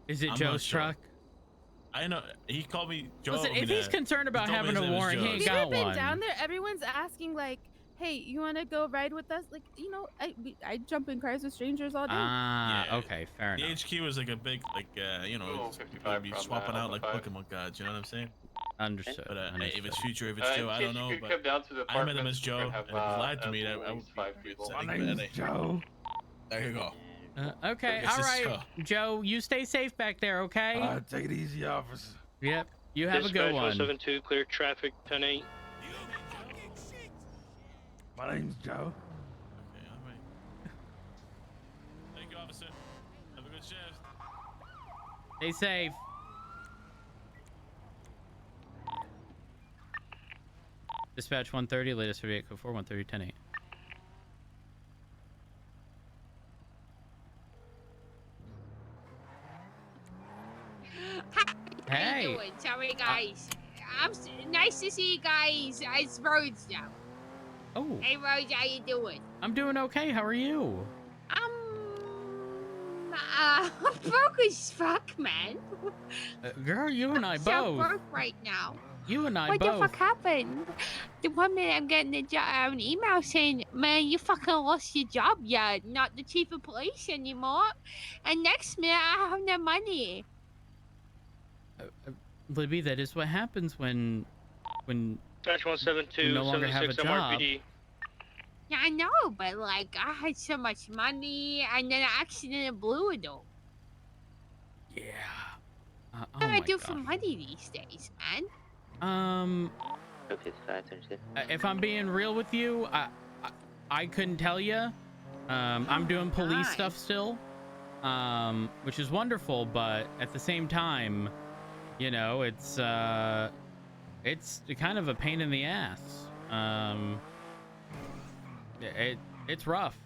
Is it I'm Joe's not sure. truck? I know he called me Joe. Listen, if he's concerned about having a warrant, he ain't We've got been one. down there. Everyone's asking like, "Hey, you want to go ride with us?" Like, you know, I jump in cars with strangers all day. Ah, okay, fair The enough. HQ was like a big, like, you know, people be swapping out like Pokemon cards. You know what I'm saying? Understood. But Understood. if it's future, if it's Joe, I don't know. But I met him as Joe, and if he lied to me, I would be upsetting. My name's Joe. There you go. Okay, This all is right, Joe. You stay safe back there, okay? Take it easy, officer. Yep. You have a good one. 172, clear traffic, 10-8. My name's Joe. Okay, all right. Thank you, officer. Have a good shift. Stay safe. Dispatch 130, latest 38 code 4, 130, 10-8. How you doing? Sorry, guys. Nice to see you guys. It's Rhodes now. Oh. Hey, Rhodes, how you doing? I'm doing okay. How are you? I'm broke as fuck, man. Girl, you and I I'm so both. broke right now. You and I what both. What the fuck happened? The one minute I'm getting an email saying, "Man, you fucking lost your job. You're not the chief of police anymore." And next minute, I have no money. Libby, that is what happens when Dispatch 172, you no longer have a 76 job. MRPD. Yeah, I know, but like I had so much money, and then I accidentally blew it all. Yeah. What do I do for money these days, man? If I'm being real with you, I couldn't tell you. I'm doing police stuff still, which is wonderful, but at the same time, you know, it's kind of a pain in the ass. It's rough.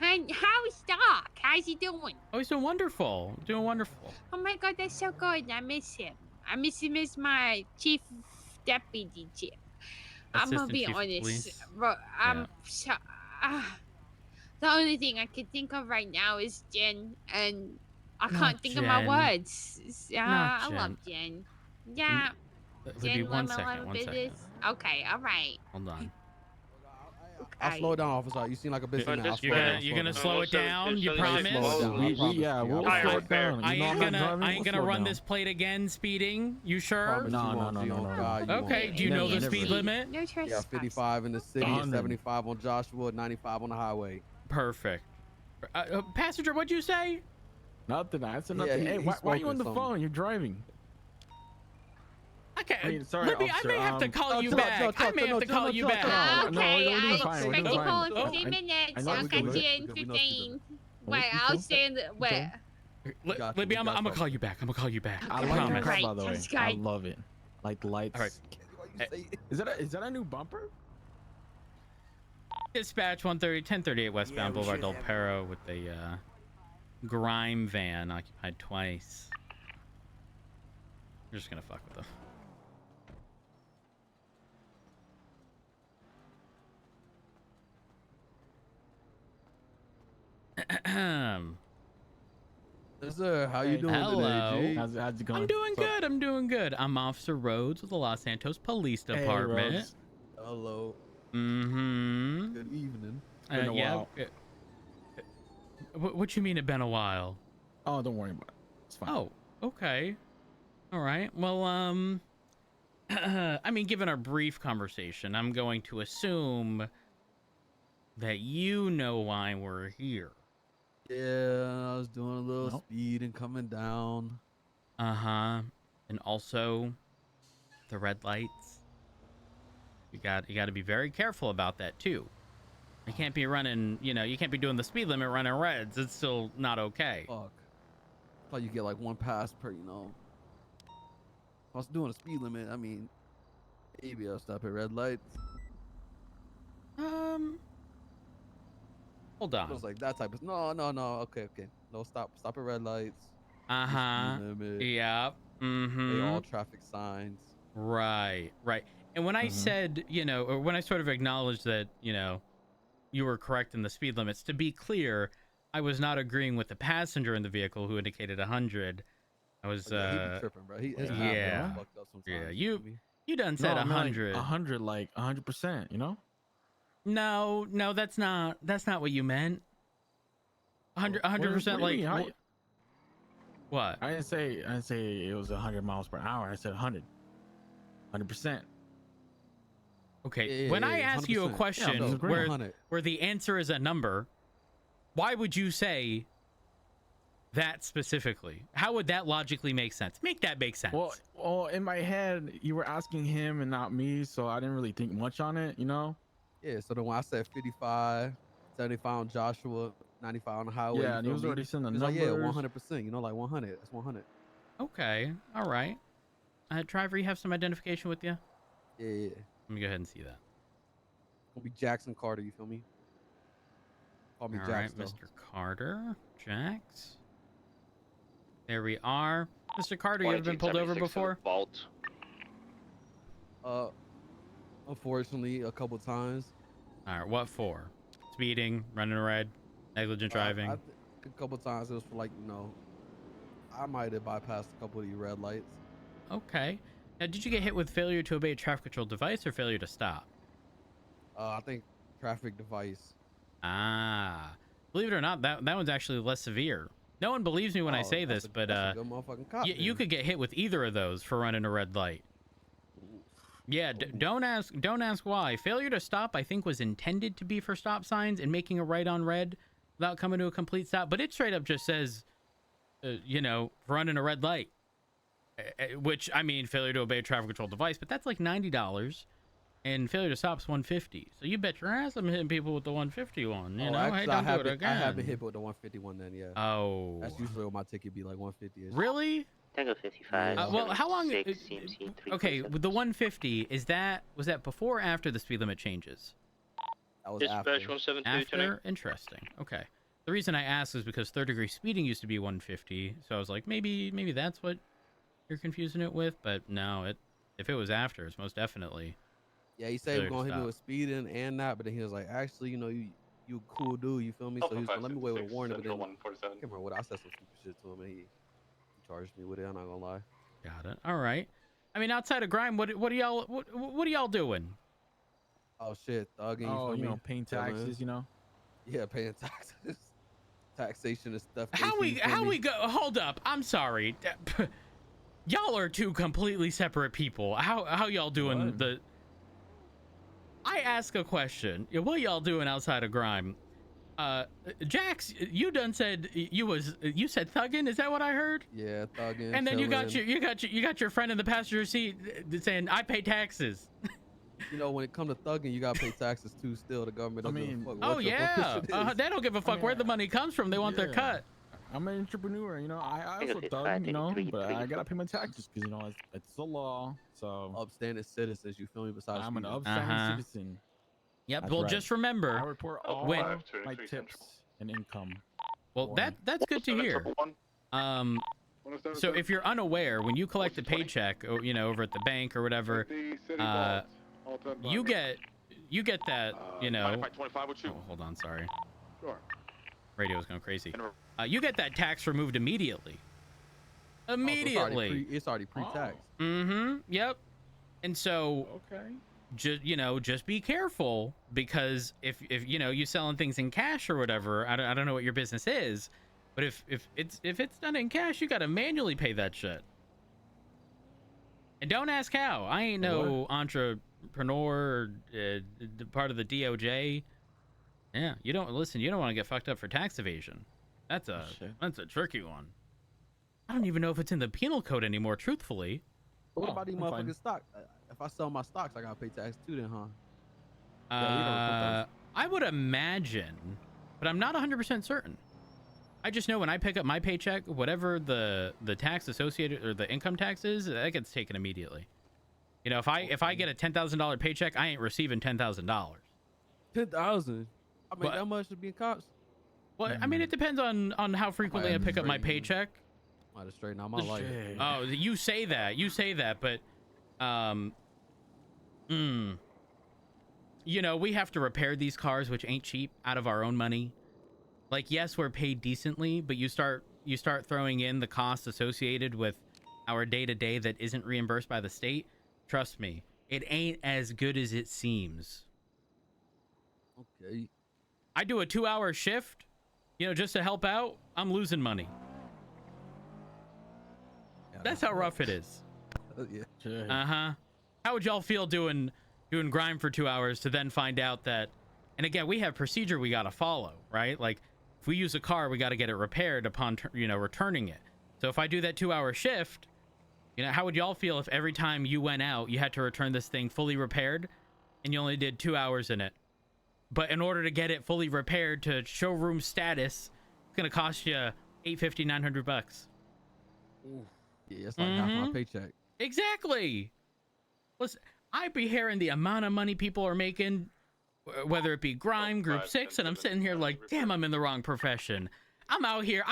And how is Doc? How's he doing? Oh, he's doing wonderful. Doing wonderful. Oh my god, that's so good. I miss him. I miss him as my chief deputy chief. I'm gonna be honest, bro. The only thing I can think of right now is Jen, and I can't think of my words. I love Jen. Yeah. Libby, one second. Okay, all right. Hold on. I'll slow it down, officer. You seem like a busy man. You're gonna slow it down? You promise? We'll slow it down. I ain't gonna run this plate again speeding. You sure? No. Okay. Do you know the speed limit? No trespassing. Yeah, 55 in the city, 75 on Joshua, 95 on the highway. Perfect. Passenger, what'd you say? Nothing. I said nothing. Hey, why are you on the phone? You're driving. Okay, Libby, I may have to call you back. I may have to call you back. Okay, I expect you call in 15 minutes. I'll catch you in 15. Wait, I'll stay in the... Wait. Libby, I'm gonna call you back. I'm gonna call you back. I I like your promise. car, by the way. I love it. Like the lights. All right. Is that a new bumper? Dispatch 1038 westbound Boulevard Del Perro with a grime van occupied twice. You're just gonna fuck with them. Sir, how you doing today, G? How's it going? I'm doing good. I'm Officer Rhodes with the Los Santos Police Department. Hey, hello. Mm-hmm. Good evening. Been a while. What you mean it been a while? Oh, don't worry about it. It's fine. Oh, okay. All right. Well, I mean, given our brief conversation, I'm going to assume that you know why we're here. Yeah, I was doing a little speed and coming down. Uh-huh. And also the red lights. You got to be very careful about that too. You can't be running, you can't be doing the speed limit running reds. It's still not okay. Fuck. I thought you get like one pass per, If I was doing a speed limit, I mean, maybe I'll stop at red lights. Hold on. It was like that type of no. Okay. No, stop at red lights. Uh-huh. Yeah. Mm-hmm. All traffic signs. Right. And when I said, or when I sort of acknowledged that, you were correct in the speed limits, to be clear, I was not agreeing with the passenger in the vehicle who indicated 100. I was he be tripping, bro. His mind yeah. be fucked up sometimes, Yeah, you feel me? you done said 100. 100, like 100%. You know? No, that's not what you meant. 100% like what? I didn't say it was 100 miles per hour. I said 100%. Okay, Yeah, when yeah, I ask you a 100%. question Yeah, where 100. the answer is a number, why would you say that specifically? How would that logically make sense? Make that make sense. Well, in my head, you were asking him and not me, so I didn't really think much on it, you know? Yeah, so then when I said 55, 75 on Joshua, 95 on the highway, Yeah, you and he feel was me? already saying the He was like, numbers. yeah, 100%. You know, like 100. That's 100. Okay, all right. Driver, you have some identification with you? Yeah, yeah. Let me go ahead and see that. Gonna be Jackson Carter. You feel me? Call me All Jax, right, though. Mr. Carter, Jax. There we are. Mr. Carter, you ever been pulled over before? Vault. Unfortunately, a couple times. All right, what for? Speeding, running a red, negligent driving. A couple times it was for, like, you know, I might have bypassed a couple of the red lights. Okay. Now, did you get hit with failure to obey a traffic control device or failure to stop? I think traffic device. Ah, believe it or not, that one's actually less severe. No one believes me when I say this, but that's a good motherfucking cop, you could get hit with either of those for running a red light. Yeah, don't ask why. Failure to stop, I think, was intended to be for stop signs and making a right on red without coming to a complete stop. But it straight up just says, you know, running a red light. Which, I mean, failure to obey a traffic control device, but that's like $90. And failure to stop is $150. So you bet your ass I'm hitting people with the 150 one. You know, actually, hey, don't do it again. I have been hit with the 151 then, yeah. Oh. That's usually what my ticket be, like 150. Really? Tango 55. Well, how long? CMC, Okay, with the 150, was that before or after the speed limit changes? That was Dispatch after. 172. After? Interesting. Okay. The reason I asked is because third-degree speeding used to be 150, so I was like, maybe that's what you're confusing it with, but no, if it was after, it's most definitely. Yeah, he said he was gonna hit me with speeding and that, but then he was like, actually, you know, you a cool dude, you feel me? So he was gonna let me away with a warning, but then I can't remember what I said some stupid shit to him, and he charged me with it. I'm not gonna lie. Got it. All right. I mean, outside of grime, what are y'all doing? Oh shit, thugging. Oh, you you feel know, me? paying taxes, you know. Yeah, paying taxes, taxation and stuff. How we go? Hold up. I'm sorry. Y'all are two completely separate people. How y'all doing the? I ask a question. What y'all doing outside of grime? Jax, you done said you said thugging. Is that what I heard? Yeah, thugging. And then chilling. you got your friend in the passenger seat saying I pay taxes. You know, when it comes to thugging, you gotta pay taxes too. Still, the government don't give a fuck. Oh yeah, they don't give a fuck where the money comes from. They want their cut. I'm an entrepreneur, you know. I also thug, you know, but I gotta pay my taxes because, you know, it's the law. So upstanding citizens, you feel me? Besides, I'm an upstanding citizen. Yep. That's well, right. just remember, I report all my tips and income. Well, that's good to hear. So if you're unaware, when you collect a paycheck, you know, over at the bank or whatever, you get that, you know. Oh, hold on, sorry. Sure. Radio's going crazy. You get that tax removed immediately. Immediately. It's already pre-tax. Mm-hmm. Yep. And so, just be careful, because if you know you selling things in cash or whatever, I don't know what your business is, but if it's done in cash, you got to manually pay that shit. And don't ask how. I ain't no entrepreneur or part of the DOJ. Yeah, you don't want to get fucked up for tax evasion. That's a tricky one. I don't even know if it's in the penal code anymore, truthfully. What about these motherfucking stock? If I sell my stocks, I gotta pay tax too, then, huh? I would imagine, but I'm not 100% certain. I just know when I pick up my paycheck, whatever the tax associated or the income tax is, that gets taken immediately. You know, if I get a $10,000 paycheck, I ain't receiving $10,000. 10,000. I mean, that much to be in cops. Well, I mean, it depends on how frequently I pick up my paycheck. Might have straightened out my life. Oh, you say that, but you know, we have to repair these cars, which ain't cheap, out of our own money. Like, yes, we're paid decently, but you start throwing in the costs associated with our day-to-day that isn't reimbursed by the state. Trust me, it ain't as good as it seems. Okay. I do a 2-hour shift, you know, just to help out. I'm losing money. Yeah, That's how rough it is. Yeah. Sure. Uh-huh. How would y'all feel doing grime for 2 hours to then find out that, and again, we have procedure we got to follow, right? Like, if we use a car, we got to get it repaired upon, you know, returning it. So if I do that 2-hour shift, you know, how would y'all feel if every time you went out, you had to return this thing fully repaired and you only did 2 hours in it? But in order to get it fully repaired to showroom status, it's going to cost you $850, $900. Yeah, it's like half my paycheck. Exactly. Listen, I be hearing the amount of money people are making, whether it be grime, group 6, and I'm sitting here like, damn, I'm in the wrong profession. I'm out here.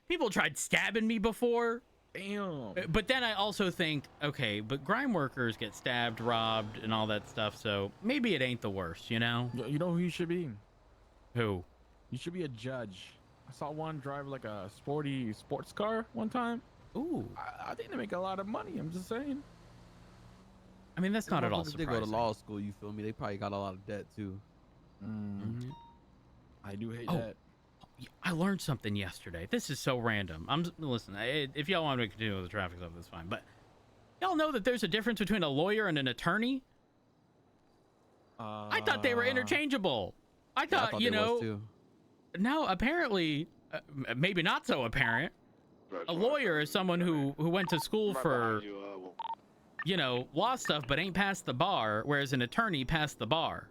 People tried stabbing me before. Damn. But then I also think, okay, but grime workers get stabbed, robbed, and all that stuff, so maybe it ain't the worst, you know? You know who you should be? Who? You should be a judge. I saw one drive like a sporty sports car one time. Ooh. I think they make a lot of money. I'm just saying. I mean, that's not at all They surprising. go to law school, you feel me? They probably got a lot of debt, too. I do hate Oh. that. I learned something yesterday. This is so random. Listen, if y'all want me to continue with the traffic stuff, that's fine. But y'all know that there's a difference between a lawyer and an attorney? I thought they were interchangeable. I thought, you know, now apparently, maybe not so apparent. A lawyer is someone who went to school for, you know, law stuff, but ain't passed the bar, whereas an attorney passed the bar,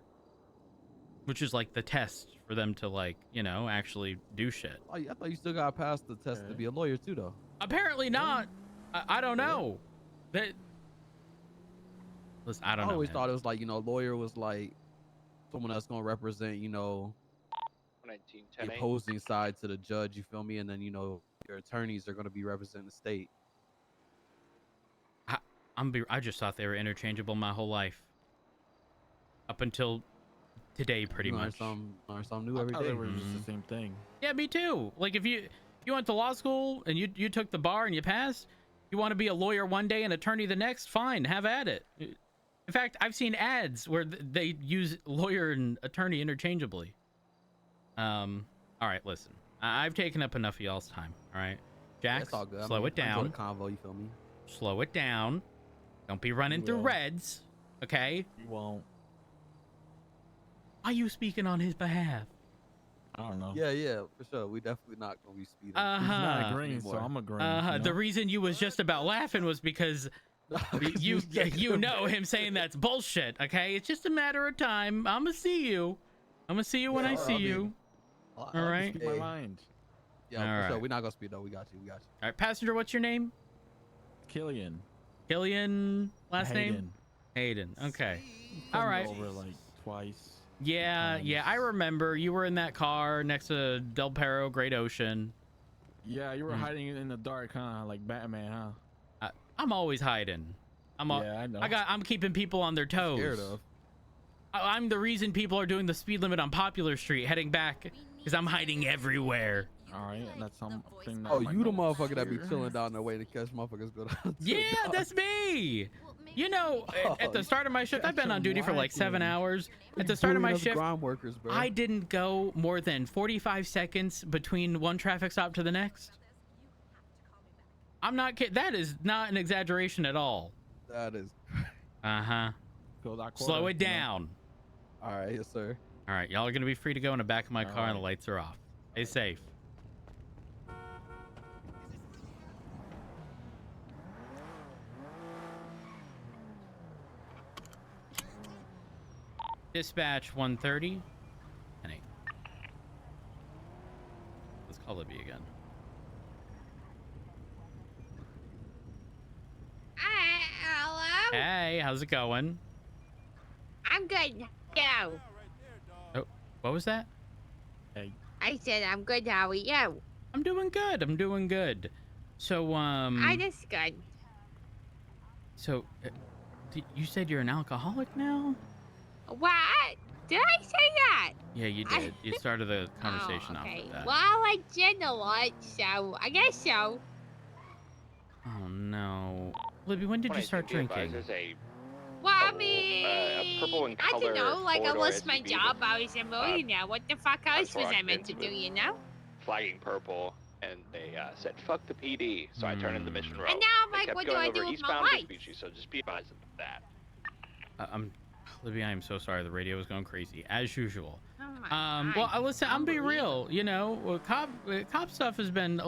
which is like the test for them to, like, you know, actually do shit. I thought you still got to pass the test to be a lawyer, too, though. Apparently not. I don't know. That. Listen, I don't know. I always man. thought it was like, you know, a lawyer was like someone that's going to represent, you know, the opposing side to the judge, you feel me? And then, you know, your attorneys are going to be representing the state. I just thought they were interchangeable my whole life. Up until today, pretty much. Learn something new every day. They were just the same thing. Yeah, me too. Like, if you went to law school and you took the bar and you passed, you want to be a lawyer one day and attorney the next, fine, have at it. In fact, I've seen ads where they use lawyer and attorney interchangeably. All right, listen. I've taken up enough of y'all's time, all right? Jax, all good. slow it down. The convo, you feel me? Slow it down. Don't be running through reds, okay? You won't. Why are you speaking on his behalf? I don't know. Yeah, for sure. We definitely not going to be speeding. He's not agreeing, so I'm agreeing. You know? The reason you was just about laughing was because you know him saying that's bullshit, okay? It's just a matter of time. I'm gonna see you. I'm gonna see you when I see you. All right. Speak my mind. Yeah, All for right. sure. We're not going to speed, though. We got you. All right, passenger, what's your name? Killian. Killian, last name? Hayden. Okay. All right. Over like twice. Yeah, I remember. You were in that car next to Del Perro, Great Ocean. Yeah, you were hiding in the dark, huh? Like Batman, huh? I'm always hiding. I know. I'm keeping people on their toes. Scared of. I'm the reason people are doing the speed limit on Popular Street heading back because I'm hiding everywhere. All right, that's something. That Oh, you the motherfucker that be chilling down the way to catch motherfuckers go down. Yeah, that's me. You know, at the start of my shift, I've been on duty for like 7 hours. At the start of my shift, ground workers, bro. I didn't go more than 45 seconds between one traffic stop to the next. I'm not kidding. That is not an exaggeration at all. That is. Uh-huh. Slow it down. All right, yes, sir. All right, y'all are going to be free to go in the back of my car and the lights are off. Stay safe. Dispatch 130 and 8. Let's call Libby again. Hello? Hey, how's it going? I'm good. Go. Oh, what was that? Hey. I said I'm good. How are you? I'm doing good. I'm doing good. So, I just good. So, you said you're an alcoholic now? What? Did I say that? Yeah, you did. You started the conversation off okay. with that. Well, I like gin a lot, so I guess so. Oh no, Libby, when did you start drinking? Well, I mean, purple and I don't know. Like, I four-door lost my SUV job. I was a millionaire. What the fuck else was I meant to do, you know? Flagging purple, and they said, fuck the PD. So I turned into Mission Row. And now I'm like, what do I do with my life? So just be advised of that. Libby, I am so sorry. The radio was going crazy as usual. Oh my God. Well, listen, I'm being real. You know, cop stuff has been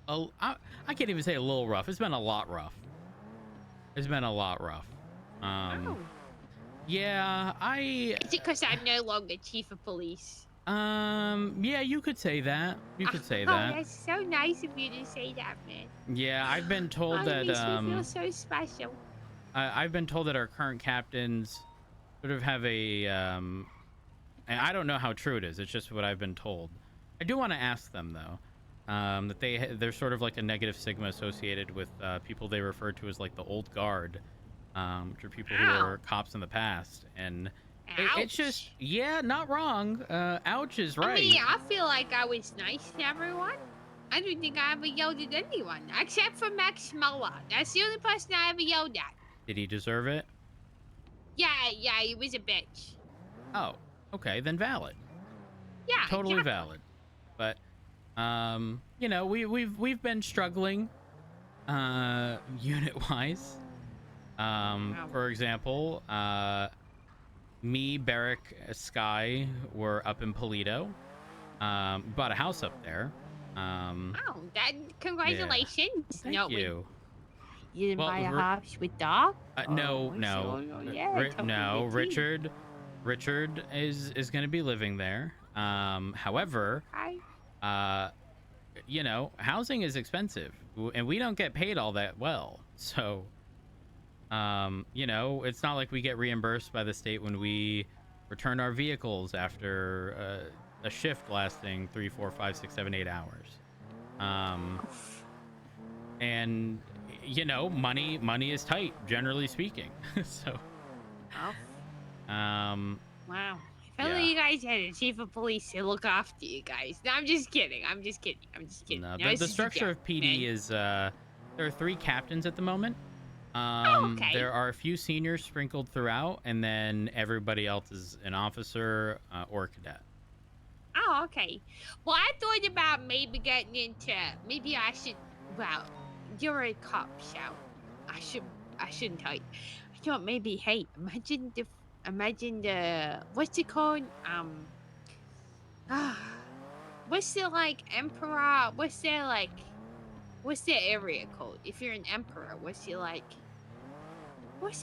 I can't even say a little rough. It's been a lot rough. It's been a lot rough. Yeah, Is it because I'm no longer chief of police? Yeah, you could say that. You could say Oh, that. that's so nice of you to say that, man. Yeah, I've been told that makes me feel so special. I've been told that our current captains sort of have a and I don't know how true it is. It's just what I've been told. I do want to ask them though, that they're sort of like a negative stigma associated with people they refer to as like the old guard, which are people who were cops in the past, and it's just, yeah, not wrong. Ouch is right. I mean, I feel like I was nice to everyone. I don't think I ever yelled at anyone except for Max Muller. That's the only person I ever yelled at. Did he deserve it? Yeah, he was a bitch. Oh, okay, then valid. Yeah, totally exactly. valid. But you know, we've been struggling unit wise. For example, me, Barrick, Sky were up in Polito. Bought a house up there. Congratulations. Yeah. Thank you. You didn't buy a house with dog? No. Totally Richard is going to be living there. However, you know, housing is expensive, and we don't get paid all that well. So, you know, it's not like we get reimbursed by the state when we return our vehicles after a shift lasting 3, 4, 5, 6, 7, 8 hours. And you know, money is tight, generally speaking. So, wow. If only you guys had a chief of police to look after you guys. No, I'm just kidding. No, the structure of PD is there are 3 captains at the moment. Okay. There are a few seniors sprinkled throughout, and then everybody else is an officer or cadet. Oh, okay. Well, I thought about maybe getting into. Maybe I should. Well, you're a cop, so I shouldn't tell you. I thought maybe. Hey, imagine the what's it called? What's the like emperor? What's the area called? If you're an emperor, what's the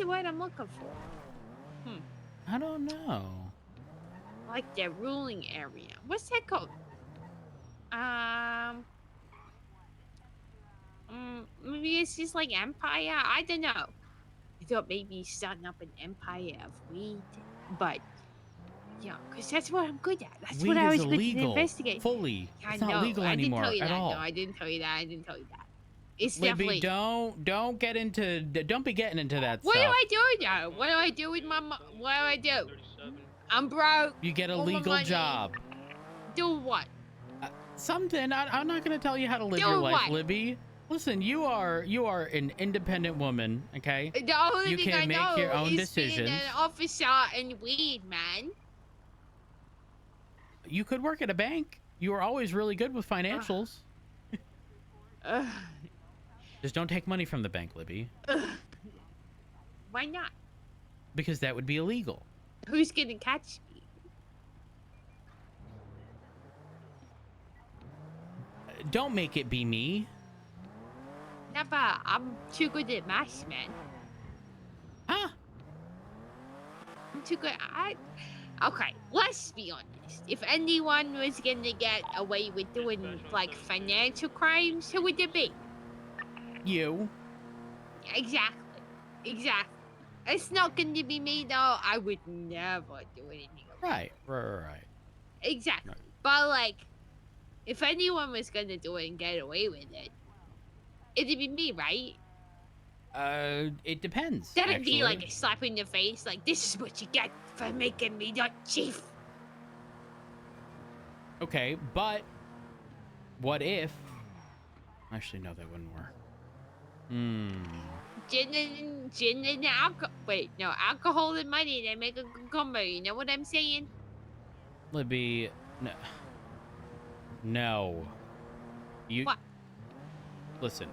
word I'm looking for? I don't know. Like the ruling area. What's that called? Maybe it's just like empire. I don't know. I thought maybe starting up an empire of weed, but yeah, because that's what I'm good at. That's what I was good to investigate. Fully. I It's know. not legal I didn't anymore tell you at that. all. No, I didn't tell you that. It's Libby, definitely. don't be getting into that What stuff. do I do now? What do I do with my? What do I do? I'm broke. You get a all my legal money. job. Do what? Something. I'm not going to tell you how to live your life, Libby. Listen, you are an independent woman, okay? The only you thing can I make know your own is decisions. being an officer and weed, man. You could work at a bank. You are always really good with financials. Just don't take money from the bank, Libby. Why not? Because that would be illegal. Who's gonna catch me? Don't make it be me. Never. I'm too good at maths, man. Huh? I'm too good. Okay, let's be honest. If anyone was gonna get away with doing like financial crimes, who would it be? You. Exactly. It's not gonna be me though. I would never do anything. Right. Exactly. Right. But like, if anyone was gonna do it and get away with it, it'd be me, right? It depends. That'd be like a slap in the face. Like, this is what you get for making me not chief. Okay, but what if? Actually, no, that wouldn't work. Gin and alcohol. Wait, no, alcohol and money. They make a good combo. You know what I'm saying? Libby, no. No. You. What? Listen.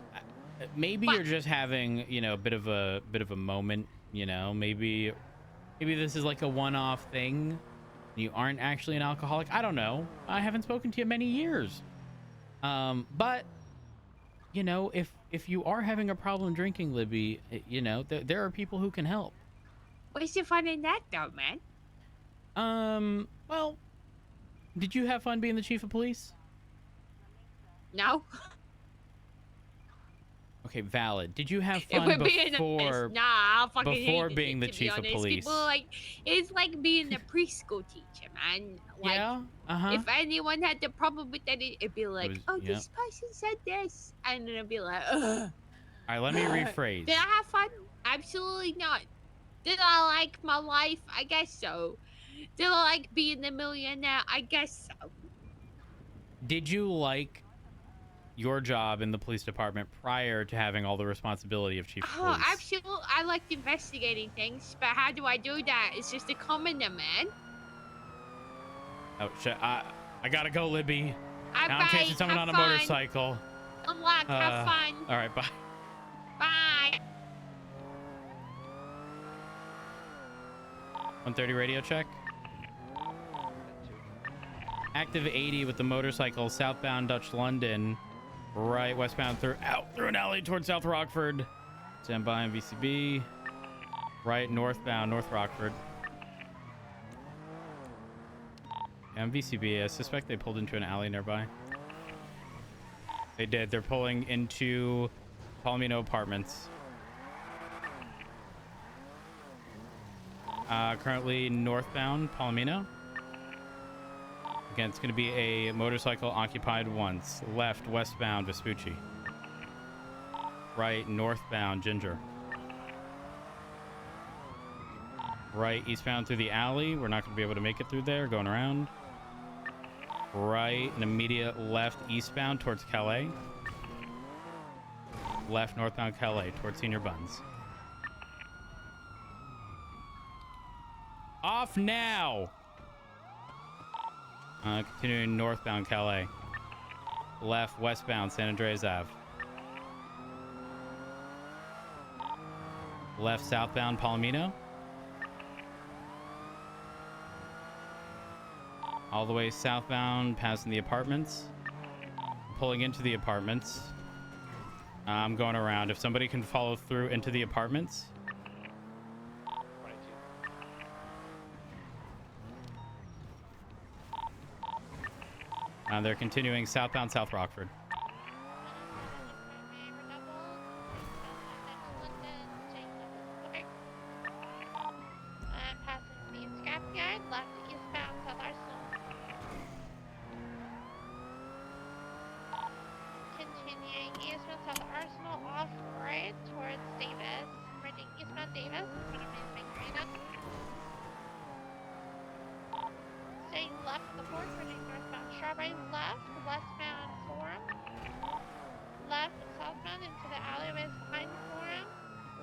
Maybe What? you're just having, you know, a bit of a moment. You know, maybe this is like a one-off thing. You aren't actually an alcoholic. I don't know. I haven't spoken to you in many years. But you know, if you are having a problem drinking, Libby, you know, there are people who can help. What's the fun in that, though, man? Well, did you have fun being the chief of police? No. Okay, valid. Did you have fun before? Nah, I'll fucking before hate being it, the to be chief of honest. police? People it's like being a preschool teacher, man. Like, yeah. If anyone had the problem with that, it'd be like, yeah. This person said this, and then it'd be like, ugh. All right, let me rephrase. Did I have fun? Absolutely not. Did I like my life? I guess so. Did I like being the millionaire? I guess so. Did you like your job in the police department prior to having all the responsibility of chief of police? Oh, absolutely. I liked investigating things, but how do I do that? It's just a commoner, man. Oh shit! I gotta go, Libby. Now I'm chasing someone on a fun. motorcycle. Unlock. Have fun. All right, bye. Bye. 130 radio check. Active 80 with the motorcycle southbound Dutch London. Right westbound through an alley towards South Rockford. Stand by in VCB. Right northbound North Rockford. Yeah, I'm VCB. I suspect they pulled into an alley nearby. They did. They're pulling into Palomino Apartments. Currently northbound Palomino. Again, it's going to be a motorcycle occupied once. Left westbound Vespucci. Right northbound Ginger. Right eastbound through the alley. We're not going to be able to make it through there. Going around. Right and immediate left eastbound towards Calais. Left northbound Calais towards Senior Buns. Off now! Continuing northbound Calais. Left westbound San Andreas Ave. Left southbound Palomino. All the way southbound, passing the apartments. Pulling into the apartments. I'm going around. If somebody can follow through into the apartments. They're continuing southbound South Rockford. Passing the scrapyard, left eastbound South Arsenal. Continuing eastbound South Arsenal, off right towards Davis. Heading eastbound Davis, in front of Main Arena. Staying left of the port, heading northbound Strawberry, left westbound Forum. Left southbound into the alleyways behind Forum.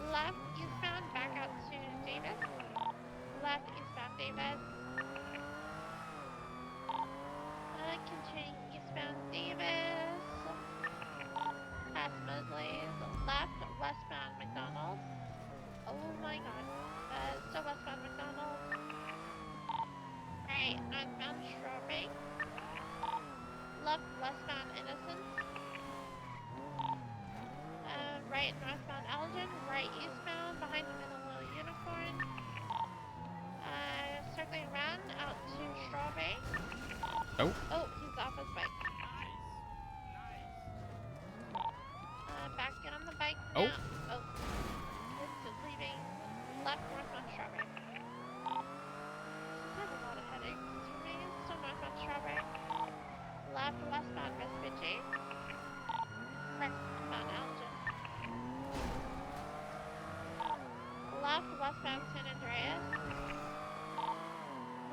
Left eastbound back out to Davis. Left eastbound Davis. Continuing eastbound Davis. Past Mosley's. Left westbound McDonald. Oh my god. Still westbound McDonald. Right, northbound Strawberry. Left westbound Innocence. Right northbound Elgin. Right eastbound behind the middle unicorn. Circling around out to Strawberry. Oh. Oh, he's off his bike. Back on the bike now. Oh. Oh. It's leaving left northbound Strawberry. This has a lot of headings for me. Still northbound Strawberry. Left westbound Vespucci. Right westbound Elgin. westbound San Andreas.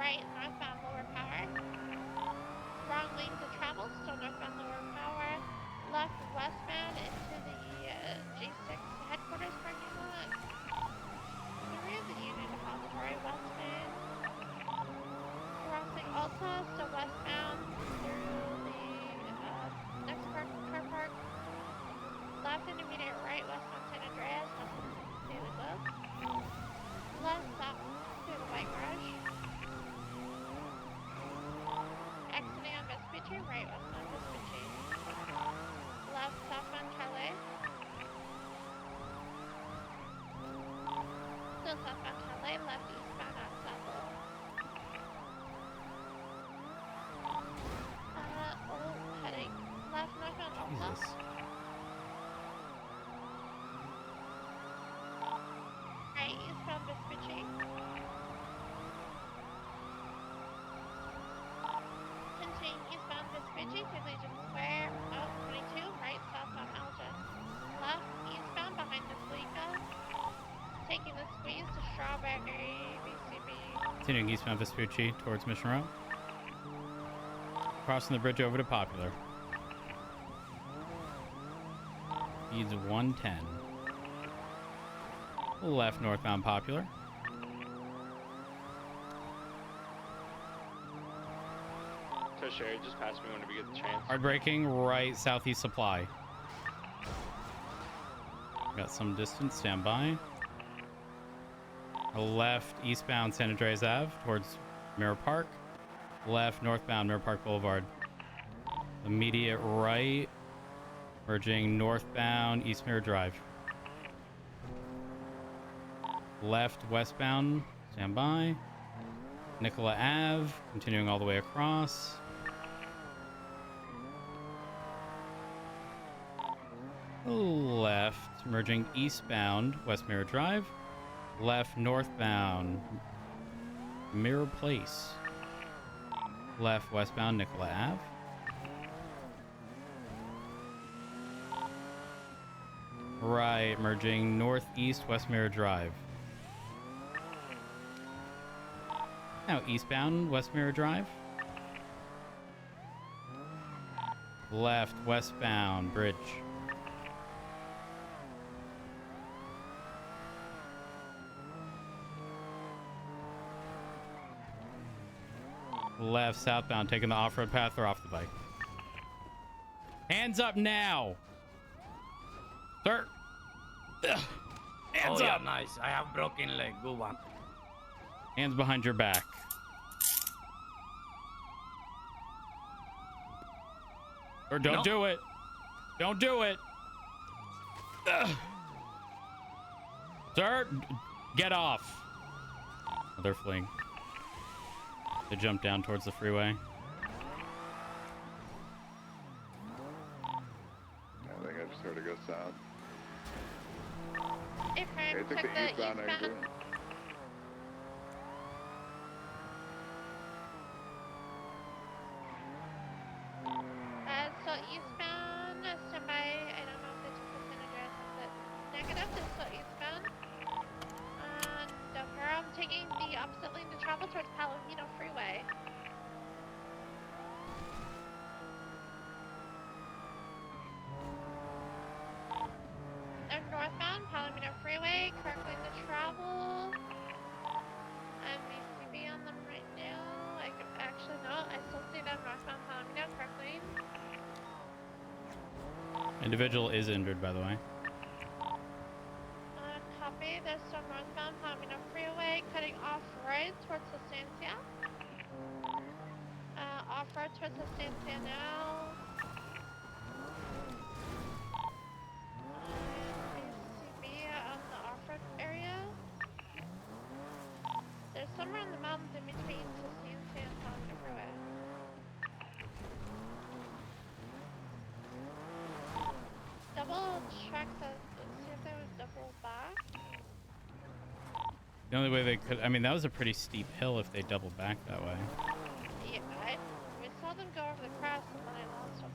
Right, northbound lower power. Wrong lane to travel, still northbound lower power. Left westbound into the G6 headquarters parking lot. Through the Union Depository westbound. Crossing Alta, still westbound through the next car park. Left intermediate right, westbound San Andreas, westbound Daily Globe. Left south through the White Garage. Exiting on Vespucci, right westbound Vespucci. Left southbound Calais. Still southbound Calais, left eastbound Ensemble. Heading left northbound Alta. Jesus. Right eastbound Vespucci. Continuing eastbound Vespucci through Legion Square, out 22, right southbound Elgin. Left eastbound behind the Fleeca. Taking the squeeze to Strawberry, BCB. Continuing eastbound Vespucci towards Mission Row. Crossing the bridge over to Popular. Speeds 110. Left northbound Popular. So Sherry, just pass me whenever you get the chance. Hard braking, right southeast supply. Got some distance, stand by. Left eastbound San Andreas Ave towards Mirror Park. Left northbound Mirror Park Boulevard. Immediate right, merging northbound East Mirror Drive. Left westbound, stand by. Nicola Ave, continuing all the way across. Left, merging eastbound West Mirror Drive. Left northbound Mirror Place. Left westbound Nicola Ave. Right, merging northeast West Mirror Drive. Now eastbound West Mirror Drive. Left westbound Bridge. Left southbound, taking the off-road path or off the bike. Hands up now, sir. Hands up. Nice. I have broken leg. Good one. Hands behind your back. Or don't do it. Don't do it. Sir, get off. Oh, they're fleeing. They jump down towards the freeway. I think I just heard it go south. Hey, Prime, It took check the the eastbound eastbound. exit. So eastbound, stand by. I don't know if they took the San Andreas exit. Negative, they're still eastbound. And I'm taking the opposite lane to travel towards Palomino Freeway. They're northbound, Palomino Freeway, correct lane to travel. And VCB on them right now. Actually, no, I still see them northbound Palomino, correct lane. Individual is injured, by the way. Copy. They're still northbound Palomino Freeway, cutting off-road towards Estancia. Off-road towards Estancia now. BCB on the off-road area. There's somewhere in the mountains in between Estancia and Palomino Freeway. Double check that, see if there was double back. The only way they could, I mean, that was a pretty steep hill if they doubled back that way. Yeah, we saw them go over the crest and then I lost them.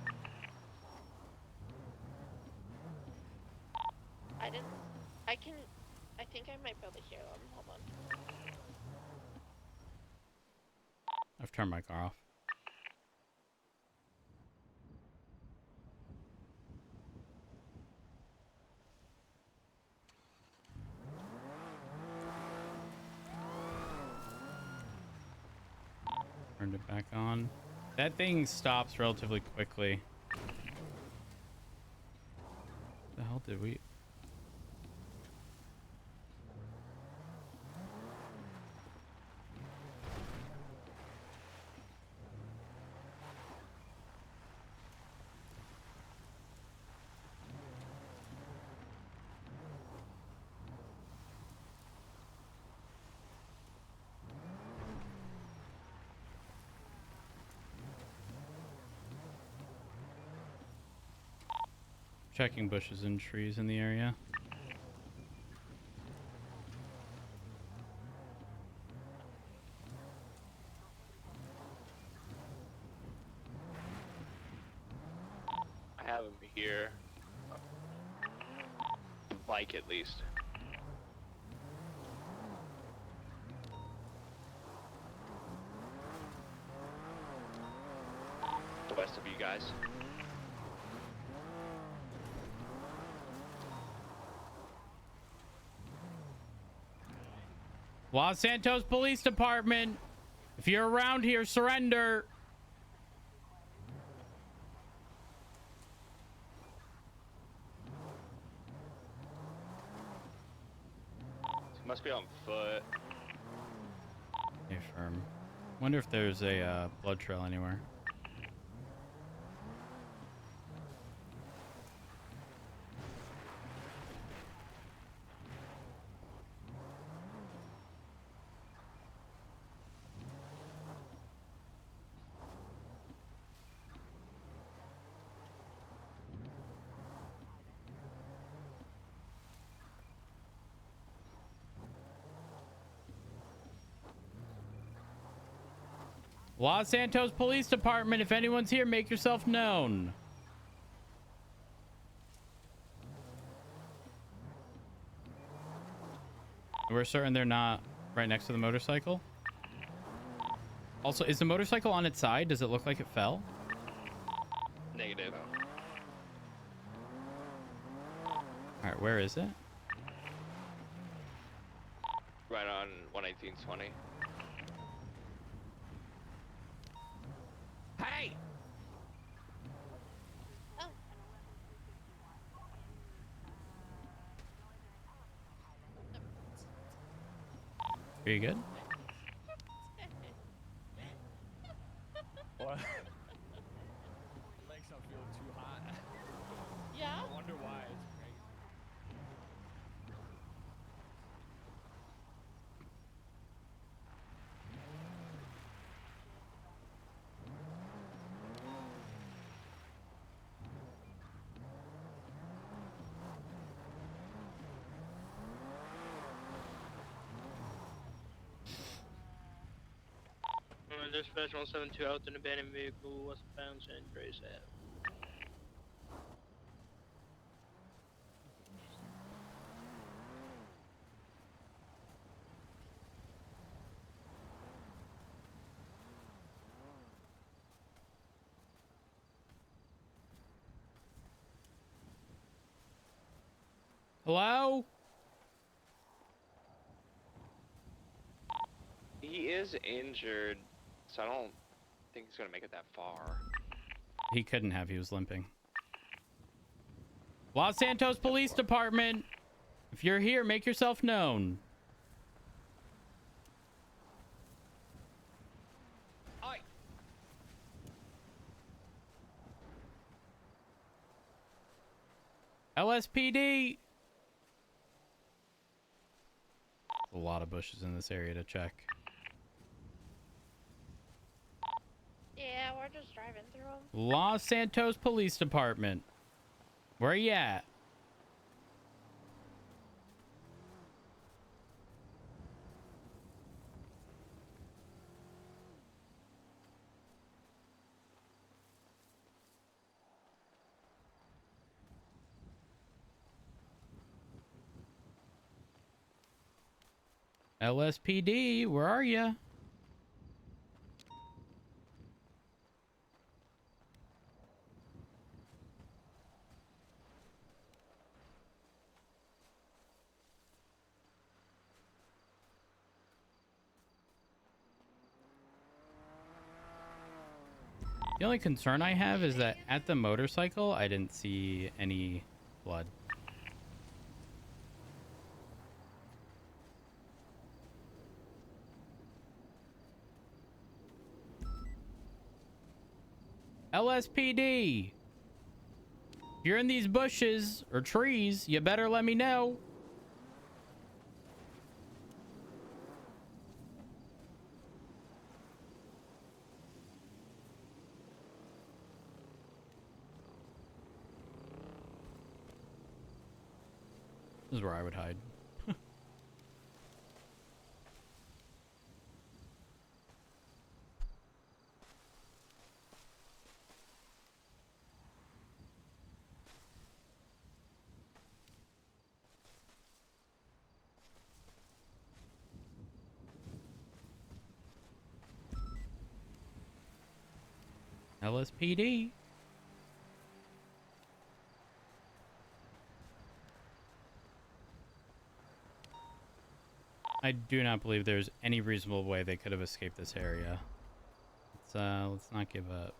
I think I might be able to hear them. Hold on. I've turned my car off. Turned it back on. That thing stops relatively quickly. The hell did we? Checking bushes and trees in the area. I have him here. Like, at least. West of you guys. Los Santos Police Department, if you're around here, surrender. Must be on foot. Hey, firm. Wonder if there's a blood trail anywhere. Los Santos Police Department, if anyone's here, make yourself known. We're certain they're not right next to the motorcycle. Also, is the motorcycle on its side? Does it look like it fell? Negative. All right, where is it? Right on 11820. Hey! Oh. Are you good? What? Legs don't feel too hot. Yeah? I wonder why. It's crazy. Dispatch 172 out an abandoned vehicle westbound San Andreas Ave. Hello? He is injured, so I don't think he's gonna make it that far. He couldn't have. He was limping. Los Santos Police Department, if you're here, make yourself known. Oi! LSPD. A lot of bushes in this area to check. Yeah, we're just driving through them. Los Santos Police Department. Where you at? LSPD, where are ya? The only concern I have is that at the motorcycle, I didn't see any blood. LSPD! If you're in these bushes or trees, you better let me know. This is where I would hide. LSPD. I do not believe there's any reasonable way they could have escaped this area. Let's not give up.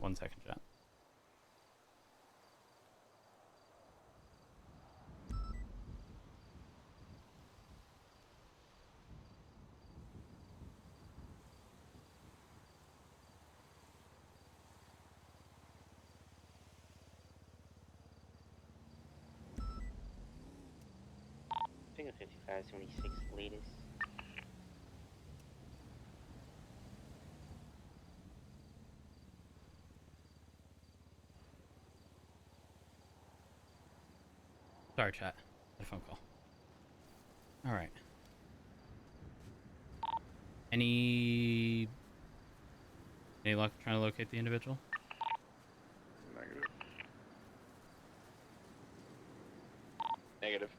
One second, chat. Figure 5576 latest. Sorry, chat. Had a phone call. All right. Any luck trying to locate the individual? Negative. Negative.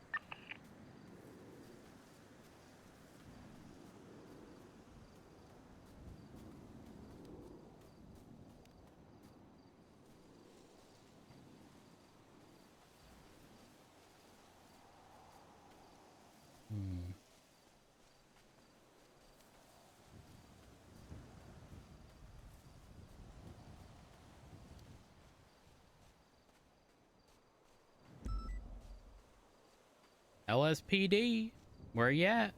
LSPD, where you at?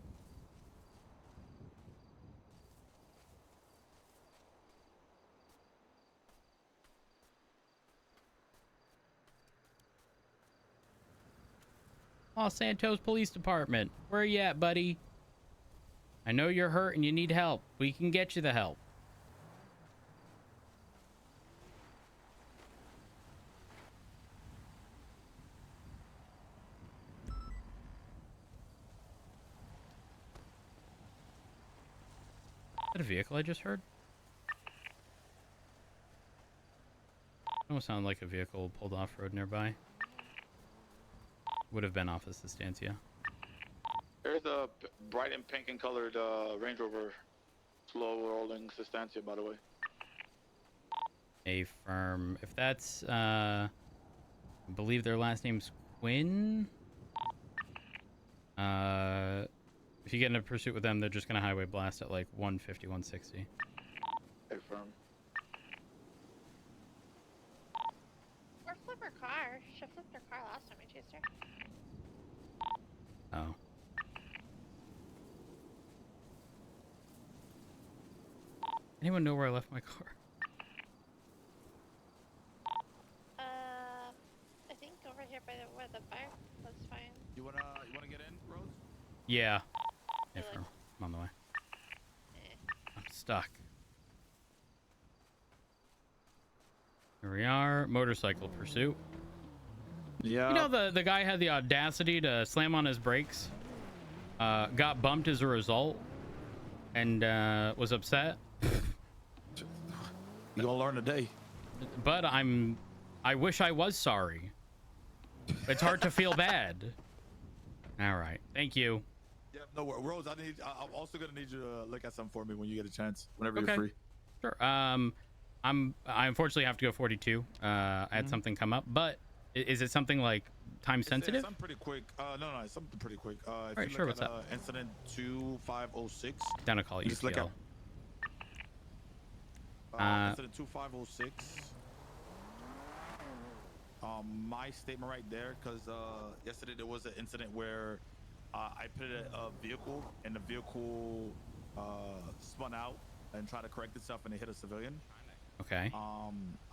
Los Santos Police Department, where you at, buddy? I know you're hurt and you need help. We can get you the help. Is that a vehicle I just heard? Almost sounded like a vehicle pulled off road nearby. Would have been off of Sustancia. There's a bright and pink and colored Range Rover slow rolling Sustancia, by the way. A firm. If that's, I believe their last name's Quinn. If you get in a pursuit with them, they're just gonna highway blast at like 150, 160. A firm. Or flip her car. She flipped her car last time I chased her. Oh. Anyone know where I left my car? I think over here by where the fire was fine. You wanna get in, Rose? Yeah. Hey, Really? firm. I'm on the way. I'm stuck. Here we are. Motorcycle pursuit. Yeah. You know the guy had the audacity to slam on his brakes. Got bumped as a result. and was upset. You gonna learn today. But I wish I was sorry. It's hard to feel bad. All right. Thank you. Yeah, no, Rose, I'm also gonna need you to look at something for me when you get a chance, whenever Okay. you're free. Sure. I unfortunately have to go 42. I had something come up, but is it something like time sensitive? Something pretty quick. No, it's something pretty quick. If All you right, look sure. at, What's up? Incident 2506. Down to call you. Just look at incident 2506. My statement right there, because yesterday there was an incident where I pitted a vehicle and the vehicle spun out and tried to correct itself and it hit a civilian. Okay.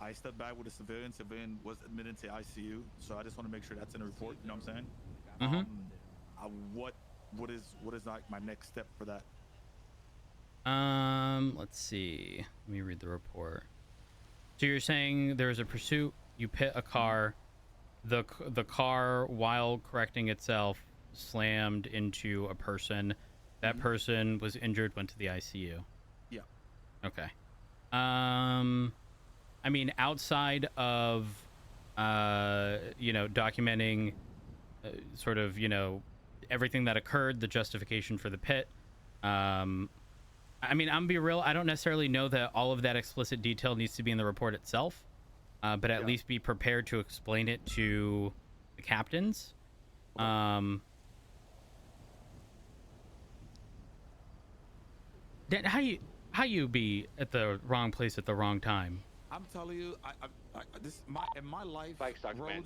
I stepped back with a civilian. Civilian was admitted to ICU, so I just want to make sure that's in the report. You know what I'm saying? What is like my next step for that? Let's see. Let me read the report. So you're saying there was a pursuit. You pit a car. The car, while correcting itself, slammed into a person. That person was injured. Went to the ICU. Yeah. Okay. I mean, outside of, documenting, sort of, everything that occurred, the justification for the pit. I mean, I'm gonna be real. I don't necessarily know that all of that explicit detail needs to be in the report itself, but at least be prepared to explain it to the captains. Dan, how you be at the wrong place at the wrong time? I'm telling you, in my life, Rose,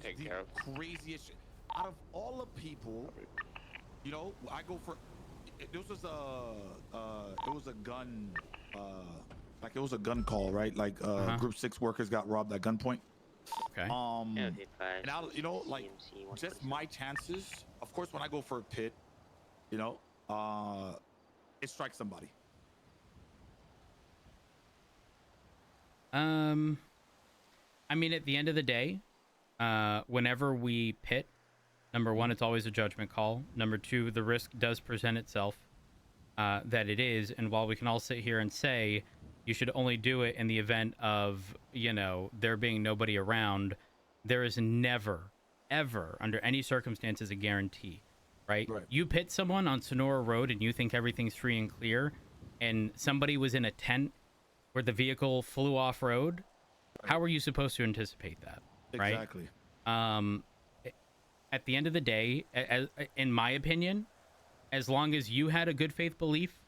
the craziest shit. Out of all the people, I go for. This was it was a gun, it was a gun call, right? Like Group 6 workers got robbed at gunpoint. Okay. And just my chances. Of course, when I go for a pit, it strikes somebody. I mean, at the end of the day, whenever we pit, number one, it's always a judgment call. Number two, the risk does present itself, that it is. And while we can all sit here and say you should only do it in the event of, there being nobody around, there is never, ever, under any circumstances, a guarantee, right? You pit someone on Sonora Road and you think everything's free and clear, and somebody was in a tent where the vehicle flew off road. How are you supposed to anticipate that? Right? Exactly. At the end of the day, in my opinion, as long as you had a good faith belief,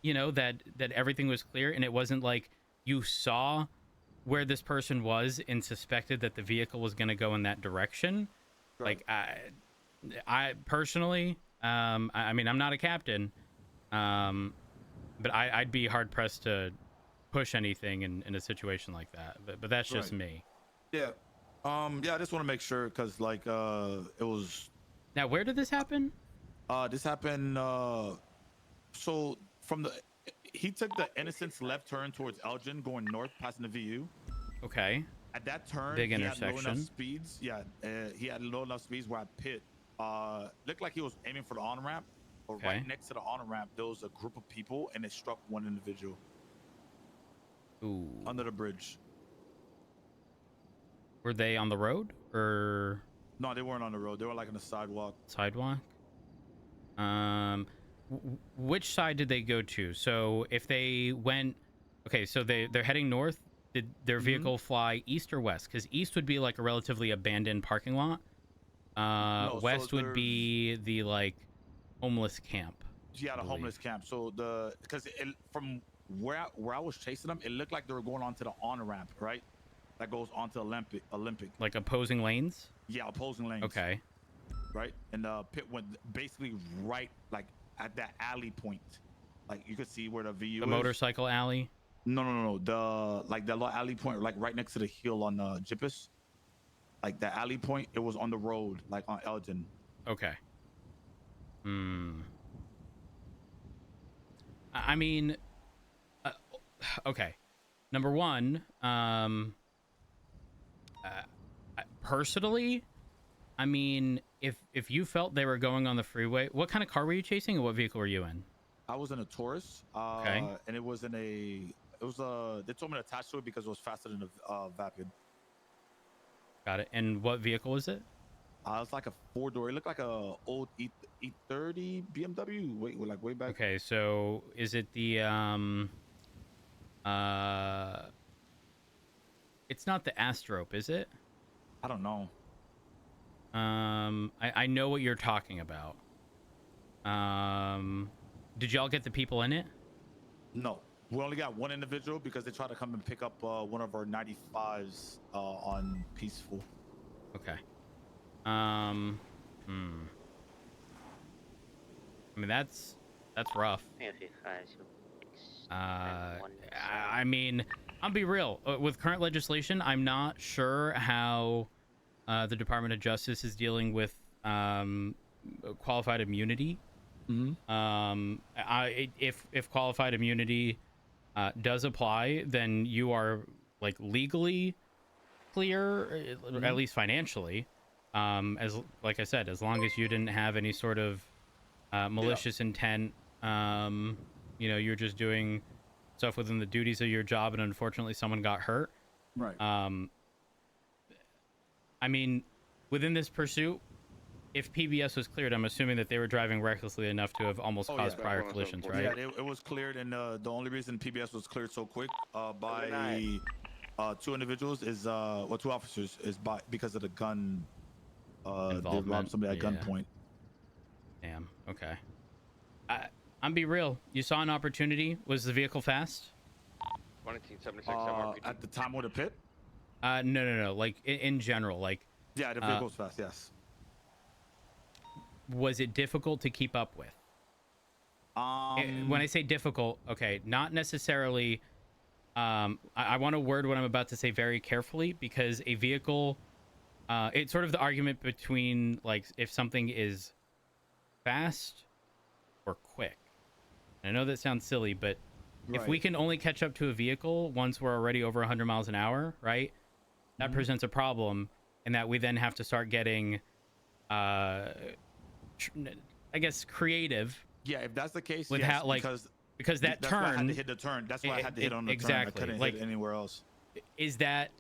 that everything was clear, and it wasn't like you saw where this person was and suspected that the vehicle was going to go in that direction. Right. Like I personally, I mean, I'm not a captain, but I'd be hard pressed to push anything in a situation like that. But that's just me. Yeah. I just want to make sure, because it was. Now, where did this happen? This happened. So he took the Innocence left turn towards Elgin, going north, passing the VU. Okay. At that turn, big he intersection. had low enough speeds. Yeah, he had low enough speeds where I pit. Looked like he was aiming for the on ramp, but right next to the on ramp, there was a group of people, and it struck one individual. Ooh. Under the bridge. Were they on the road or? No, they weren't on the road. They were like on the sidewalk. Sidewalk. Which side did they go to? So if they went, okay, so they're heading north. Did their vehicle fly east or west? Because east would be like a relatively abandoned parking lot. No, west would be the homeless camp. Yeah, the homeless camp. So because from where I was chasing them, it looked like they were going onto the on ramp, right? That goes onto Olympic. Like opposing lanes? Yeah, opposing lanes. Okay. Right? And the pit went basically right at that alley point. Like you could see where the VU is. The motorcycle alley? No. The little alley point, right next to the hill on Jippus. Like that alley point, it was on the road, like on Elgin. Okay. I mean, okay. Number one, personally, I mean, if you felt they were going on the freeway, what kind of car were you chasing, and what vehicle were you in? I was in a Taurus. Okay. And it was in a. It was they told me to attach to it because it was faster than a Vapid. Got it. And what vehicle was it? It's like a 4-door. It looked like a old E30 BMW. Way back. Okay, so is it the it's not the Astrope, is it? I don't know. I know what you're talking about. Did y'all get the people in it? No, we only got one individual because they tried to come and pick up one of our 95s on Peaceful. Okay. I mean, that's rough. I mean, I'll be real. With current legislation, I'm not sure how the Department of Justice is dealing with qualified immunity. If qualified immunity does apply, then you are like legally clear, at least financially. As like I said, as long as you didn't have any sort of malicious intent, you know, you're just doing stuff within the duties of your job, and unfortunately someone got hurt. Right. I mean, within this pursuit, if PBS was cleared, I'm assuming that they were driving recklessly enough to have almost caused prior collisions, right? Yeah, it was cleared, and the only reason PBS was cleared so quick by 2 individuals is 2 officers is because of the gun. They robbed somebody at gunpoint. Damn. Okay. I'm be real. You saw an opportunity. Was the vehicle fast? 1976 at the time of the pit? No. Like in general, like. Yeah, the vehicle's fast. Yes. Was it difficult to keep up with? When I say difficult, okay, not necessarily. I want to word what I'm about to say very carefully, because a vehicle. It's sort of the argument between like if something is fast or quick. I know that sounds silly, but if we can only catch up to a vehicle once we're already over 100 miles an hour, right? That presents a problem, and that we then have to start getting, I guess, creative. Yeah, if that's the case, with yes, how, like, because that that's turn. Why I had to hit the turn. That's why I had to hit on the turn. I couldn't hit anywhere else. Is that?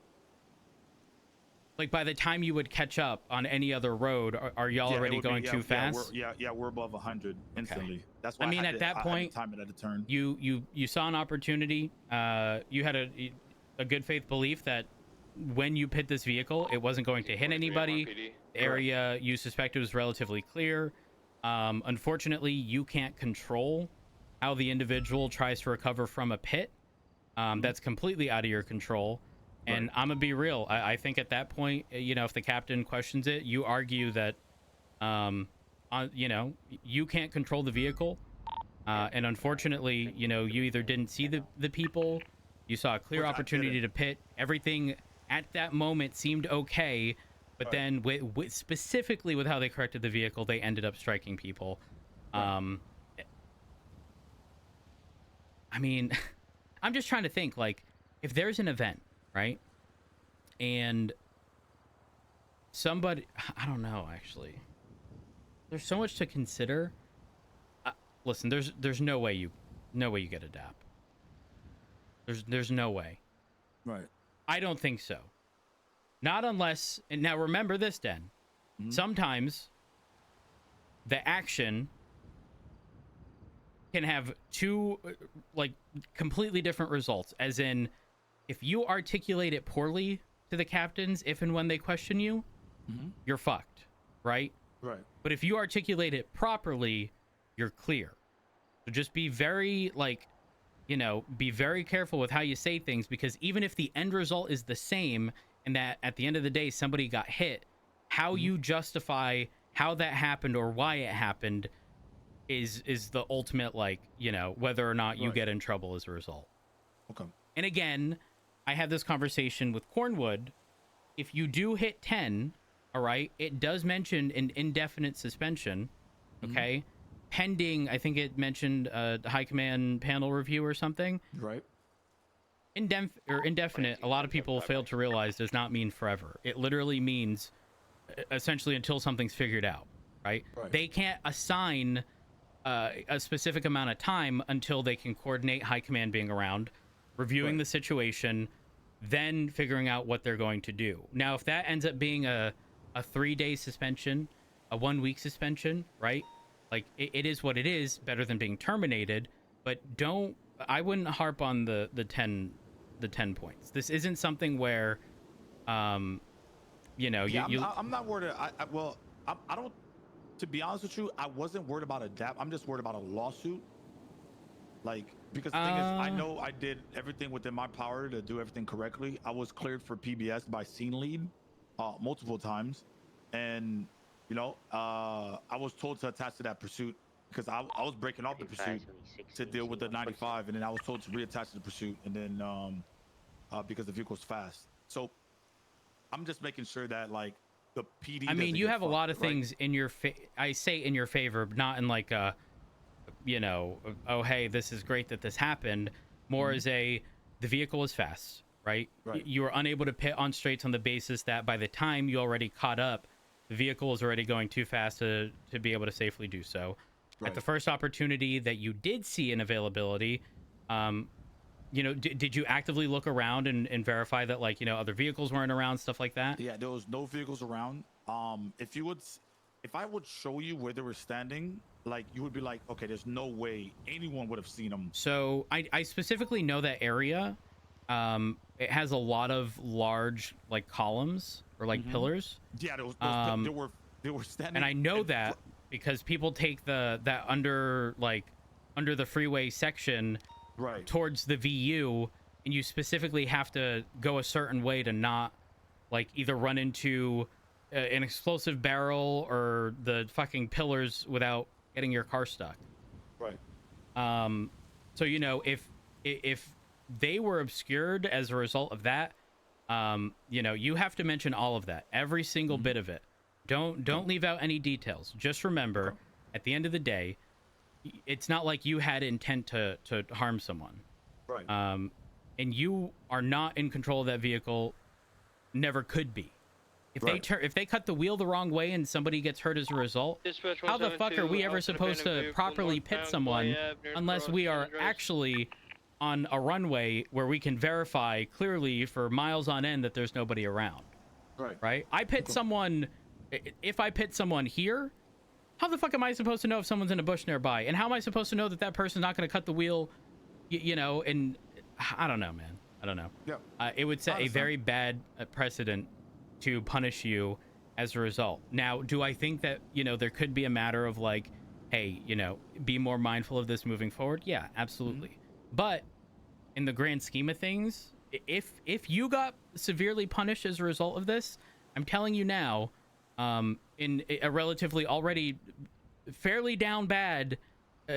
Like, by the time you would catch up on any other road, are y'all already going too fast? We're above 100 instantly. Okay. That's why I mean, at that point, time it at a turn. You saw an opportunity. You had a good faith belief that when you pit this vehicle, it wasn't going to hit anybody. The area you suspected was relatively clear. Unfortunately, you can't control how the individual tries to recover from a pit. That's completely out of your control. And I'm gonna be real. I think at that point, you know, if the captain questions it, you argue that, you know, you can't control the vehicle, and unfortunately, you know, you either didn't see the people, you saw a clear opportunity to pit. Everything at that moment seemed okay, but then with specifically with how they corrected the vehicle, they ended up striking people. I mean, I'm just trying to think, like, if there's an event, right? And somebody, I don't know, actually. There's so much to consider. Listen, there's no way you get a DAP. There's no way. Right. I don't think so. Not unless, and now remember this, Den. Sometimes the action can have 2 like completely different results, as in, if you articulate it poorly to the captains, if and when they question you, you're fucked, right? Right. But if you articulate it properly, you're clear. So just be very, like, you know, be very careful with how you say things, because even if the end result is the same, and that at the end of the day somebody got hit, how you justify how that happened or why it happened is the ultimate, like, you know, whether or not you get in trouble as a result. Okay. And again, I had this conversation with Cornwood. If you do hit 10, all right, it does mention an indefinite suspension, okay? Pending, I think it mentioned a high command panel review or something. Right. Indefinite, a lot of people fail to realize, does not mean forever. It literally means essentially until something's figured out, right? They can't assign a specific amount of time until they can coordinate high command being around, reviewing the situation, then figuring out what they're going to do. Now, if that ends up being a 3-day suspension, a 1-week suspension, right? Like it is what it is, better than being terminated. But I wouldn't harp on the 10 points. This isn't something where, you know, I'm not worried. I don't. To be honest with you, I wasn't worried about a DAP. I'm just worried about a lawsuit. Like, because the thing is, I know I did everything within my power to do everything correctly. I was cleared for PBS by scene lead multiple times, and you know, I was told to attach to that pursuit because I was breaking off the pursuit to deal with the 95, and then I was told to reattach to the pursuit, and then because the vehicle's fast. So I'm just making sure that like the PD. I mean, you have a lot of things in your I say in your favor, but not in like a, you know, oh hey, this is great that this happened. More as the vehicle is fast, right? You were unable to pit on straights on the basis that by the time you already caught up, the vehicle is already going too fast to be able to safely do so. At the first opportunity that you did see an availability, you know, did you actively look around and verify that, like, you know, other vehicles weren't around, stuff like that? Yeah, there was no vehicles around. If I would show you where they were standing, like, you would be like, okay, there's no way anyone would have seen them. So I specifically know that area. It has a lot of large like columns or like pillars. Yeah, they were standing. And I know that because people take that under the freeway section towards the VU, and you specifically have to go a certain way to not like either run into an explosive barrel or the fucking pillars without getting your car stuck. So you know, if they were obscured as a result of that, you know, you have to mention all of that, every single bit of it. Don't leave out any details. Just remember, at the end of the day, it's not like you had intent to harm someone. And you are not in control of that vehicle, never could be. If they cut the wheel the wrong way and somebody gets hurt as a result, how the fuck are we ever supposed to properly pit someone unless we are actually on a runway where we can verify clearly for miles on end that there's nobody around? Right? I pit someone. If I pit someone here, how the fuck am I supposed to know if someone's in a bush nearby? And how am I supposed to know that that person's not going to cut the wheel, you know? And I don't know, man. I don't know. It would set a very bad precedent to punish you as a result. Now, do I think that, you know, there could be a matter of like, hey, you know, be more mindful of this moving forward? Yeah, absolutely. But in the grand scheme of things, if you got severely punished as a result of this, I'm telling you now, in a relatively already fairly down bad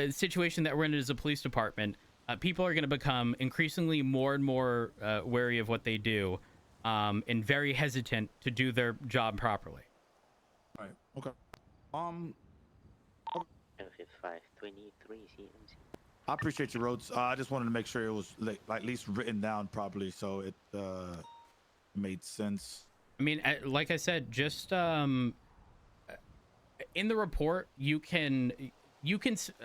situation that we're in as a police department, people are going to become increasingly more and more wary of what they do, and very hesitant to do their job properly. Okay. 523 CMC. I appreciate you, Rhodes. I just wanted to make sure it was like at least written down properly, so it made sense. I mean, like I said, just in the report, you can.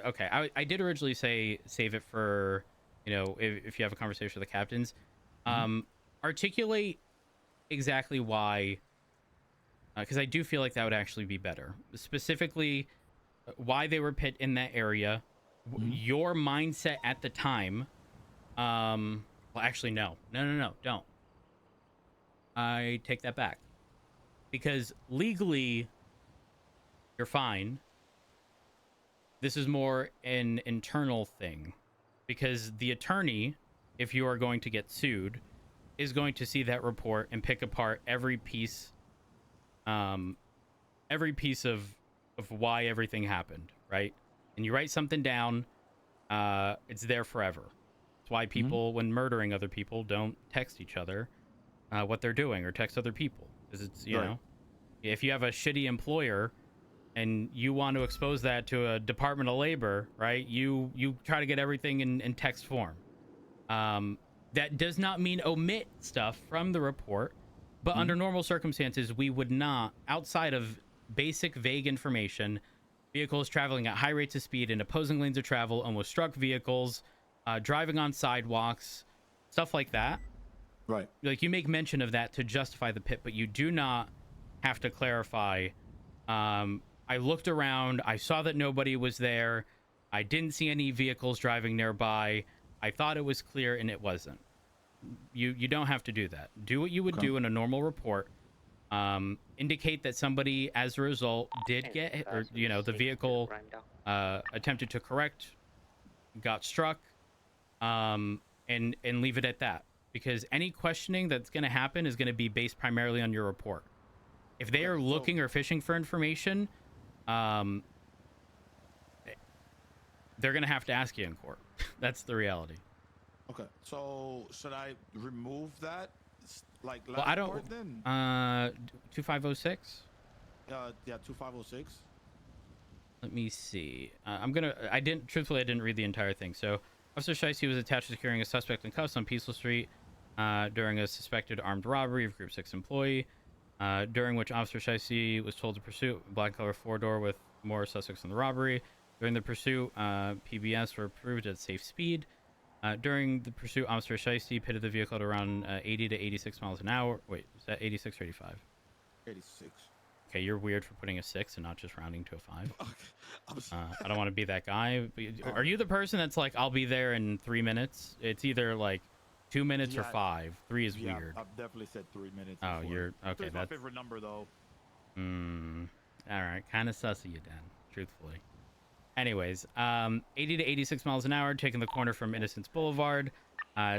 Okay, I did originally say save it for, you know, if you have a conversation with the captains, articulate exactly why, because I do feel like that would actually be better. Specifically, why they were pit in that area, your mindset at the time. Well, actually, no, don't. I take that back, because legally you're fine. This is more an internal thing, because the attorney, if you are going to get sued, is going to see that report and pick apart every piece of why everything happened, right? And you write something down, it's there forever. That's why people, when murdering other people, don't text each other what they're doing, or text other people, because it's, you know, if you have a shitty employer and you want to expose that to a Department of Labor, right, you try to get everything in text form. That does not mean omit stuff from the report, but under normal circumstances we would not, outside of basic vague information, vehicles traveling at high rates of speed in opposing lanes of travel, almost struck vehicles, driving on sidewalks, stuff like that. Right. Like, you make mention of that to justify the pit, but you do not have to clarify. I looked around, I saw that nobody was there, I didn't see any vehicles driving nearby, I thought it was clear, and it wasn't. You don't have to do that. Do what you would do in a normal report. Indicate that somebody, as a result, did get hit, or, you know, the vehicle attempted to correct, got struck, and leave it at that. Because any questioning that's going to happen is going to be based primarily on your report. If they are looking or fishing for information, they're going to have to ask you in court. That's the reality. Okay, so should I remove that? Like, well, I don't. 2506. Yeah, 2506. Let me see. Truthfully, I didn't read the entire thing. So, Officer Shiesty was attached to securing a suspect in cuffs on Peaceful Street during a suspected armed robbery of Group 6 employee, during which Officer Shiesty was told to pursue a black color 4-door with more suspects in the robbery. During the pursuit, PBS were approved at safe speed. During the pursuit, Officer Shiesty pitted the vehicle at around 80 to 86 miles an hour. Wait, is that 86 or 85? 86. Okay, you're weird for putting a 6 and not just rounding to a 5. I don't want to be that guy. Are you the person that's like, I'll be there in 3 minutes? It's either like 2 minutes or 5. 3 is weird. I've definitely said 3 minutes. Oh, before. you're okay. That's my favorite number, though. All right, kind of sus of you, Dan. Truthfully. Anyways, 80 to 86 miles an hour, taking the corner from Innocence Boulevard,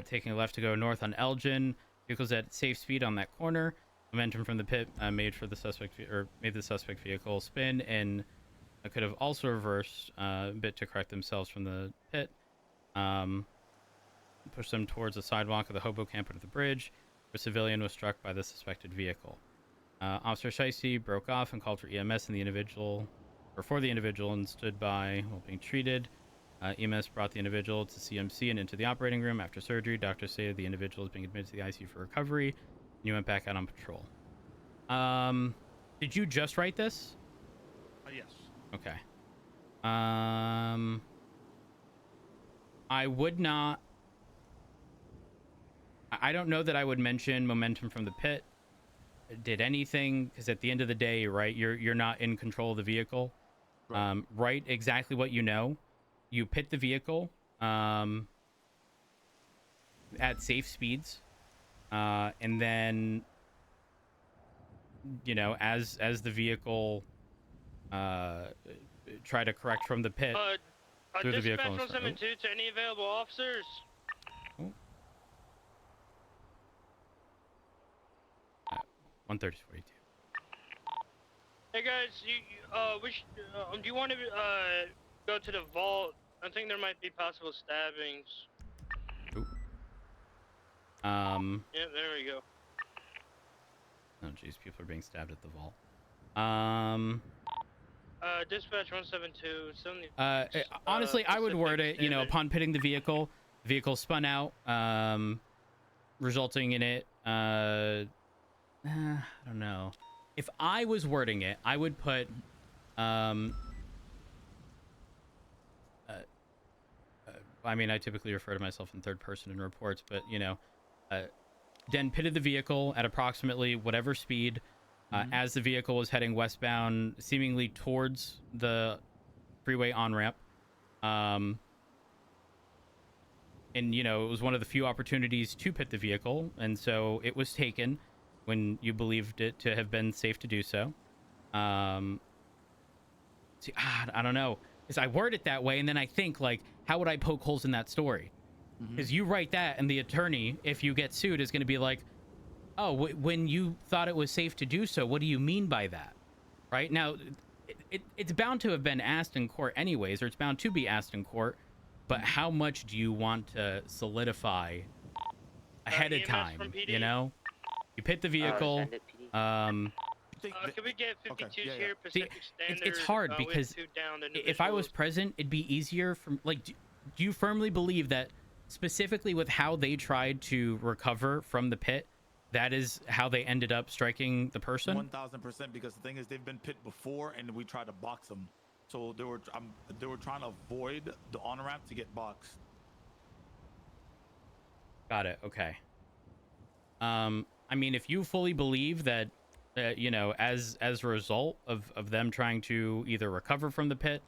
taking a left to go north on Elgin. Vehicles at safe speed on that corner. Momentum from the pit made the suspect vehicle spin, and could have also reversed a bit to correct themselves from the pit. Push them towards the sidewalk of the hobo camp under the bridge, where a civilian was struck by the suspected vehicle. Officer Shiesty broke off and called for EMS and for the individual, and stood by while being treated. EMS brought the individual to CMC and into the operating room. After surgery, doctors stated the individual is being admitted to the ICU for recovery, and you went back out on patrol. Did you just write this? Yes. Okay. I would not. I don't know that I would mention momentum from the pit. Did anything, because at the end of the day, right, you're not in control of the vehicle. Right. Write exactly what you know. You pit the vehicle at safe speeds, and then, you know, as the vehicle try to correct from the pit through the vehicle. Dispatch 172 to any available officers. Oh. 130-42. Hey guys, do you want to go to the vault? I think there might be possible stabbings. Ooh. Yeah, there we go. Oh jeez, people are being stabbed at the vault. Dispatch 172. Honestly, I would word it, you know, upon pitting the vehicle spun out, resulting in it, I don't know. If I was wording it, I would put, I mean, I typically refer to myself in third person in reports, but, you know, Den pitted the vehicle at approximately whatever speed, as the vehicle was heading westbound, seemingly towards the freeway on-ramp. And, you know, it was one of the few opportunities to pit the vehicle, and so it was taken when you believed it to have been safe to do so. See, I don't know. Because I word it that way, and then I think, like, how would I poke holes in that story? Because you write that, and the attorney, if you get sued, is going to be like, oh, when you thought it was safe to do so, what do you mean by that? Right? Now, it's bound to have been asked in court anyways, or it's bound to be asked in court, but how much do you want to solidify ahead of time, you know? You pit the vehicle. Can we get 52s here? Pacific Standard. It's hard because if I was present, it'd be easier from, like, do you firmly believe that specifically with how they tried to recover from the pit, that is how they ended up striking the person? 1000%, because the thing is, they've been pit before and we tried to box them. So they were trying to avoid the on ramp to get boxed. Got it. Okay. I mean, if you fully believe that, you know, as a result of them trying to either recover from the pit,